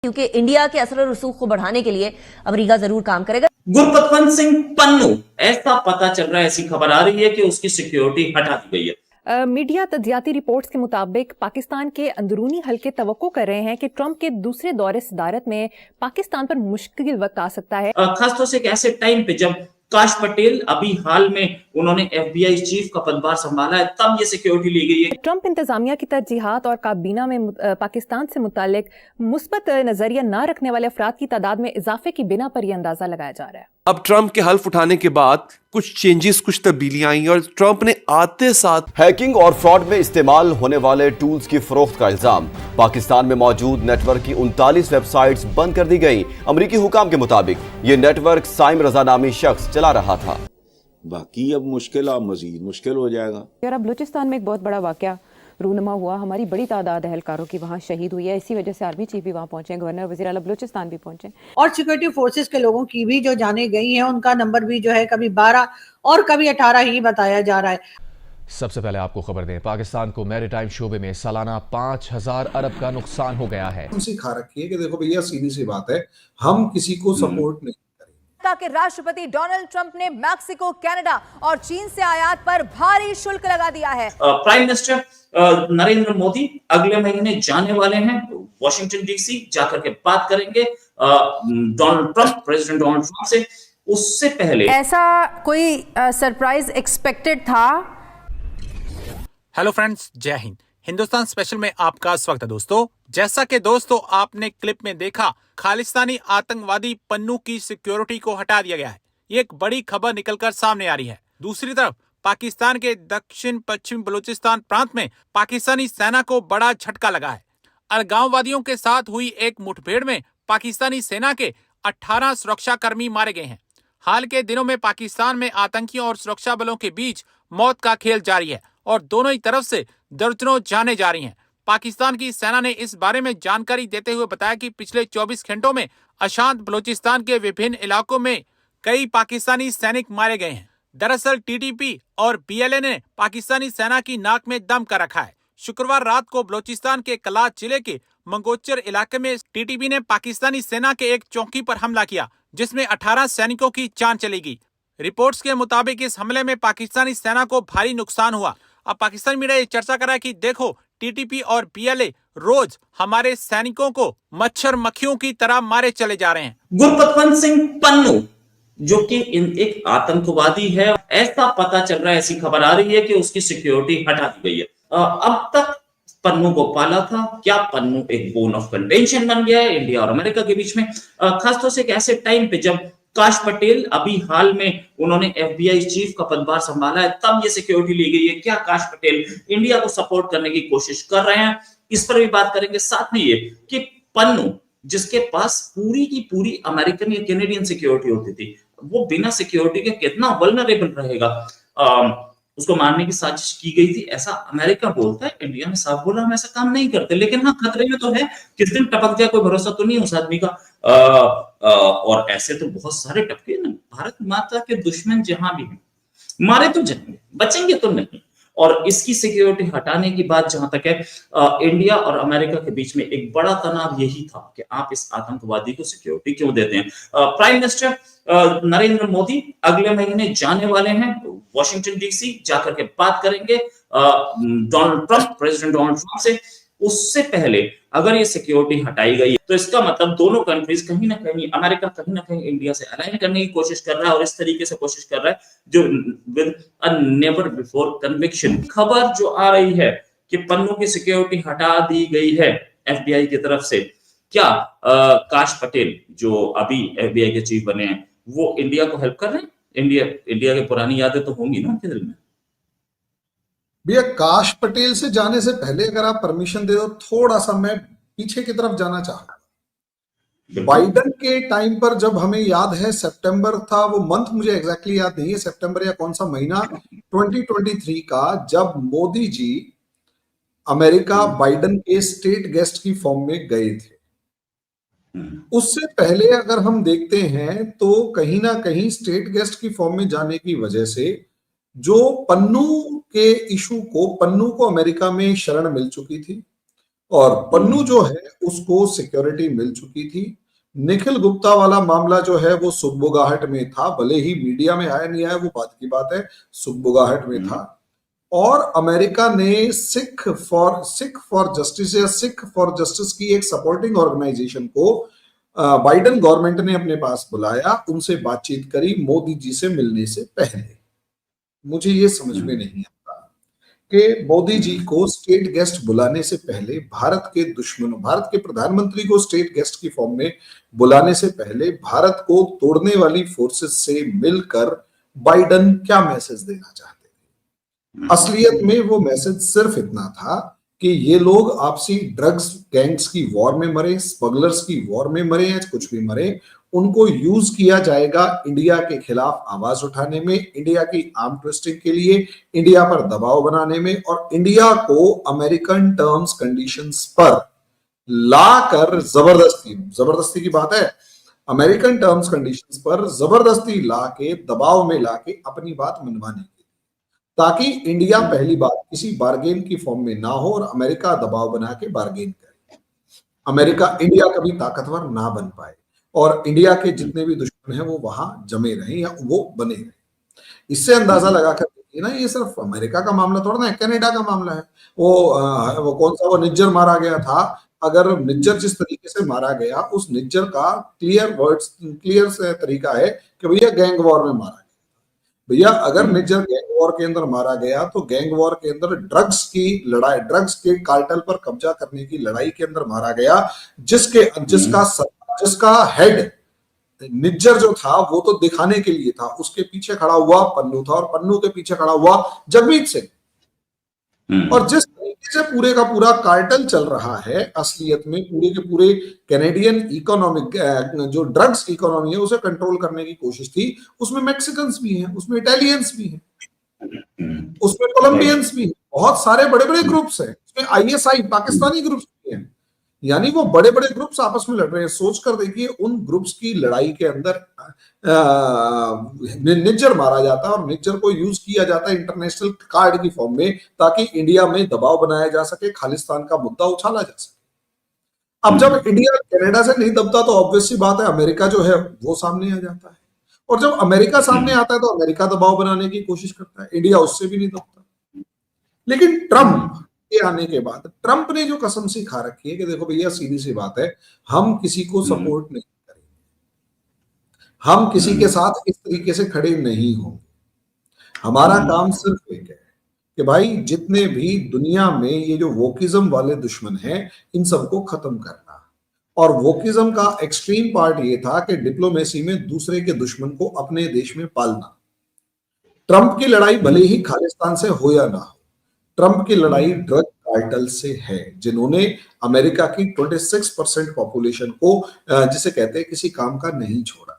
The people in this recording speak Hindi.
क्योंकि इंडिया के असर और रसूख को बढ़ाने के लिए अमेरिका जरूर काम करेगा। गुरपतवंत सिंह पन्नू, ऐसा पता चल रहा है, ऐसी खबर आ रही है कि उसकी सिक्योरिटी हटा दी गई है। मीडिया तज्जियाती रिपोर्ट्स के मुताबिक पाकिस्तान के अंदरूनी हलके तवक्को कर रहे हैं कि ट्रंप के दूसरे दौरे सदारत में पाकिस्तान पर मुश्किल वक्त आ सकता है। खासतौर से एक ऐसे टाइम पे जब काश पटेल अभी हाल में उन्होंने एफबीआई चीफ का पदभार संभाला है, तब ये सिक्योरिटी ली गई है। ट्रंप इंतजामिया की तरजीहात और काबीना में पाकिस्तान से मुतालिक मुस्बत नजरिया न रखने वाले अफराद की तादाद में इजाफे की बिना पर यह अंदाजा लगाया जा रहा है। अब ट्रंप के हल्फ उठाने के बाद कुछ चेंजेस, कुछ तब्दीलियां आई और ट्रंप ने आते साथ हैकिंग और फ्रॉड में इस्तेमाल होने वाले टूल्स की फरोख्त का इल्जाम। पाकिस्तान में मौजूद नेटवर्क की 39 वेबसाइट्स बंद कर दी गई। अमरीकी हुकाम के मुताबिक ये नेटवर्क साइम रजा नामी शख्स चला रहा था। बाकी अब मजीद मुश्किल हो जाएगा। यार, अब बलूचिस्तान में एक बहुत बड़ा वाकया रूनमा हुआ। हमारी बड़ी तादाद एहलकारों की वहाँ शहीद हुई है। इसी वजह से आर्मी चीफ भी वहाँ पहुंचे, गवर्नर वज़ीर आला बलूचिस्तान भी पहुंचे, और सिक्योरिटी फोर्सेस के लोगों की भी जो जाने गई हैं उनका नंबर भी जो है कभी 12 और कभी 18 ही बताया जा रहा है। सबसे पहले आपको खबर दें, पाकिस्तान को मैरीटाइम शोबे में सालाना 5000 अरब का नुकसान हो गया है। सिखा रखी है कि देखो भैया, सीधी सी बात है, हम किसी को सपोर्ट नहीं के राष्ट्रपति डोनाल्ड ट्रंप ने मैक्सिको, कनाडा और चीन से आयात पर भारी शुल्क लगा दिया है। प्राइम मिनिस्टर नरेंद्र मोदी अगले महीने जाने वाले हैं वॉशिंगटन डीसी, जाकर के बात करेंगे Donald Trump, president Donald Trump से। उससे पहले ऐसा कोई सरप्राइज एक्सपेक्टेड था? हेलो फ्रेंड्स, जय हिंद। हिंदुस्तान स्पेशल में आपका स्वागत है दोस्तों। जैसा कि दोस्तों आपने क्लिप में देखा, खालिस्तानी आतंकवादी पन्नू की सिक्योरिटी को हटा दिया गया है। ये एक बड़ी खबर निकलकर सामने आ रही है। दूसरी तरफ पाकिस्तान के दक्षिण पश्चिम बलूचिस्तान प्रांत में पाकिस्तानी सेना को बड़ा झटका लगा है। अलगाववादियों के साथ हुई एक मुठभेड़ में पाकिस्तानी सेना के 18 सुरक्षाकर्मी मारे गए हैं। हाल के दिनों में पाकिस्तान में आतंकियों और सुरक्षा बलों के बीच मौत का खेल जारी है और दोनों ही तरफ से दर्जनों जानें जा रही हैं। पाकिस्तान की सेना ने इस बारे में जानकारी देते हुए बताया कि पिछले 24 घंटों में अशांत बलूचिस्तान के विभिन्न इलाकों में कई पाकिस्तानी सैनिक मारे गए हैं। दरअसल टीटीपी और बीएलए ने पाकिस्तानी सेना की नाक में दम कर रखा है। शुक्रवार रात को बलूचिस्तान के कलाच जिले के मंगोचर इलाके में टीटीपी ने पाकिस्तानी सेना के एक चौकी पर हमला किया, जिसमें 18 सैनिकों की जान चली गई। रिपोर्ट्स के मुताबिक इस हमले में पाकिस्तानी सेना को भारी नुकसान हुआ। अब पाकिस्तानी मीडिया ये चर्चा कर रहा है कि देखो, टीटीपी और बीएलए रोज हमारे सैनिकों को मच्छर मक्खियों की तरह मारे चले जा रहे हैं। गुरपतवंत सिंह पन्नू, जो कि एक आतंकवादी है, ऐसा पता चल रहा है, ऐसी खबर आ रही है कि उसकी सिक्योरिटी हटा दी गई है। अब तक पन्नू को पाला था, क्या पन्नू एक बोन ऑफ कंटेंशन बन गया है इंडिया और अमेरिका के बीच में? खासतौर से एक ऐसे टाइम पे जब काश पटेल अभी हाल में उन्होंने एफबीआई चीफ का पदभार संभाला है, तब ये सिक्योरिटी ली गई है। क्या काश पटेल इंडिया को सपोर्ट करने की कोशिश कर रहे हैं? इस पर भी बात करेंगे। साथ में ये कि पन्नू, जिसके पास पूरी की पूरी अमेरिकन या कैनेडियन सिक्योरिटी होती थी, वो बिना सिक्योरिटी के कितना वल्नरेबल रहेगा। उसको मारने की साजिश की गई थी, ऐसा अमेरिका बोलता है। इंडिया ने साफ बोला हम ऐसा काम नहीं करते, लेकिन हाँ, खतरे में तो है, किस दिन टपक जाए कोई भरोसा तो नहीं उस आदमी का। और ऐसे तो बहुत सारे टपके ना। भारत माता के दुश्मन जहां भी हैं, मारे तो जाएंगे, बचेंगे तो नहीं। और इसकी सिक्योरिटी हटाने की बात जहां तक है, इंडिया और अमेरिका के बीच में एक बड़ा तनाव यही था कि आप इस आतंकवादी को सिक्योरिटी क्यों देते हैं। प्राइम मिनिस्टर नरेंद्र मोदी अगले महीने जाने वाले हैं वॉशिंगटन डीसी, जाकर के बात करेंगे Donald Trump, president Donald Trump से। उससे पहले अगर ये सिक्योरिटी हटाई गई तो इसका मतलब दोनों कंट्रीज कहीं ना कहीं, अमेरिका कहीं ना कहीं इंडिया से अलाइन करने की कोशिश कर रहा है, और इस तरीके से कोशिश कर रहा है जो with a never before conviction. खबर जो आ रही है कि पन्नू की सिक्योरिटी हटा दी गई है एफबीआई की तरफ से, क्या काश पटेल जो अभी एफबीआई के चीफ बने हैं वो इंडिया को हेल्प कर रहे हैं? इंडिया की पुरानी यादें तो होंगी ना उनके दिल में। भैया, काश पटेल से जाने से पहले अगर आप परमिशन दे दो, थोड़ा सा मैं पीछे की तरफ जाना चाहूंगा। बाइडन के टाइम पर, जब हमें याद है सितंबर था, वो मंथ मुझे एग्जैक्टली याद नहीं है, सितंबर या कौन सा महीना 2023 का, जब मोदी जी अमेरिका बाइडन के स्टेट गेस्ट की फॉर्म में गए थे। उससे पहले अगर हम देखते हैं तो कहीं ना कहीं स्टेट गेस्ट की फॉर्म में जाने की वजह से जो पन्नू के इशू को, पन्नू को अमेरिका में शरण मिल चुकी थी, और पन्नू जो है उसको सिक्योरिटी मिल चुकी थी। निखिल गुप्ता वाला मामला जो है वो सुगबुगाहट में था, भले ही मीडिया में आया नहीं आया वो बात की बात है, सुगबुगाहट में था। और अमेरिका ने सिख फॉर जस्टिस या सिख फॉर जस्टिस की एक सपोर्टिंग ऑर्गेनाइजेशन को बाइडेन गवर्नमेंट ने अपने पास बुलाया, उनसे बातचीत करी मोदी जी से मिलने से पहले। मुझे ये समझ में नहीं आता कि मोदी जी को स्टेट गेस्ट बुलाने से पहले, भारत के दुश्मनों, भारत के प्रधानमंत्री को स्टेट गेस्ट की फॉर्म में बुलाने से पहले भारत को तोड़ने वाली फोर्सेस से मिलकर बाइडेन क्या मैसेज देना चाहते हैं। असलियत में वो मैसेज सिर्फ इतना था कि ये लोग आपसी ड्रग्स गैंग्स की वॉर में मरे, स्मगलर्स की वॉर में मरे या कुछ भी मरे, उनको यूज किया जाएगा इंडिया के खिलाफ आवाज उठाने में, इंडिया की आर्म ट्विस्टिंग के लिए, इंडिया पर दबाव बनाने में, और इंडिया को अमेरिकन टर्म्स कंडीशंस पर लाकर जबरदस्ती की बात है, अमेरिकन टर्म्स कंडीशंस पर जबरदस्ती लाके, दबाव में लाके अपनी बात मनवाने की, ताकि इंडिया पहली बार किसी बार्गेन की फॉर्म में ना हो और अमेरिका दबाव बना के बार्गेन करे, इंडिया कभी ताकतवर ना बन पाए और इंडिया के जितने भी दुश्मन हैं वो वहां जमे रहें या वो बने रहें। इससे अंदाजा लगाकर देखिए ना, ये सिर्फ अमेरिका का मामला थोड़ा ना है, कनाडा का मामला है। वो कौन सा वो निज्जर मारा गया था, अगर निज्जर जिस तरीके से मारा गया, उस निज्जर का क्लियर तरीका है कि भैया गैंग वॉर में मारा गया। भैया अगर निज्जर गैंग वॉर के अंदर मारा गया तो गैंग वॉर के अंदर ड्रग्स की लड़ाई, ड्रग्स के कार्टेल पर कब्जा करने की लड़ाई के अंदर मारा गया, जिसका हेड निज्जर जो था वो तो दिखाने के लिए था, उसके पीछे खड़ा हुआ पन्नू था और पन्नू के पीछे खड़ा हुआ जगमीत सिंह। और जिस तरीके से पूरे का पूरा कार्टेल चल रहा है, असलियत में पूरे के पूरे कैनेडियन इकोनॉमिक जो ड्रग्स इकोनॉमी है उसे कंट्रोल करने की कोशिश थी, उसमें मैक्सिकन्स भी हैं, उसमें इटालियंस भी हैं, उसमें कोलंबियंस भी हैं, बहुत सारे बड़े बड़े ग्रुप्स हैं, उसमें आईएसआई पाकिस्तानी ग्रुप्स भी हैं, यानी वो बड़े बड़े ग्रुप्स आपस में लड़ रहे हैं। सोच कर देखिए, उन ग्रुप्स की लड़ाई के अंदर निज्जर मारा जाता है और निज्जर को यूज किया जाता है इंटरनेशनल कार्ड की फॉर्म में, ताकि इंडिया में दबाव बनाया जा सके, खालिस्तान का मुद्दा उछाला जा सके। अब जब इंडिया कनाडा से नहीं दबता तो ऑब्वियस सी बात है अमेरिका जो है वो सामने आ जाता है, और जब अमेरिका सामने आता है तो अमेरिका दबाव बनाने की कोशिश करता है, इंडिया उससे भी नहीं दबता। लेकिन ट्रंप के आने के बाद ट्रंप ने जो कसम सी खा रखी है कि देखो भैया सीधी सी बात है, हम किसी को सपोर्ट नहीं करेंगे, हम किसी के साथ इस तरीके से खड़े नहीं होंगे, हमारा काम सिर्फ एक है कि भाई जितने भी दुनिया में ये जो वोकिज्म वाले दुश्मन हैं इन सबको खत्म करना। और वोकिज्म का एक्सट्रीम पार्ट ये था कि डिप्लोमेसी में दूसरे के दुश्मन को अपने देश में पालना। ट्रंप की लड़ाई भले ही खालिस्तान से हो या ना हो, ट्रंप की लड़ाई ड्रग कार्टेल से है, जिन्होंने अमेरिका की 26% पॉपुलेशन को जिसे कहते हैं किसी काम का नहीं छोड़ा।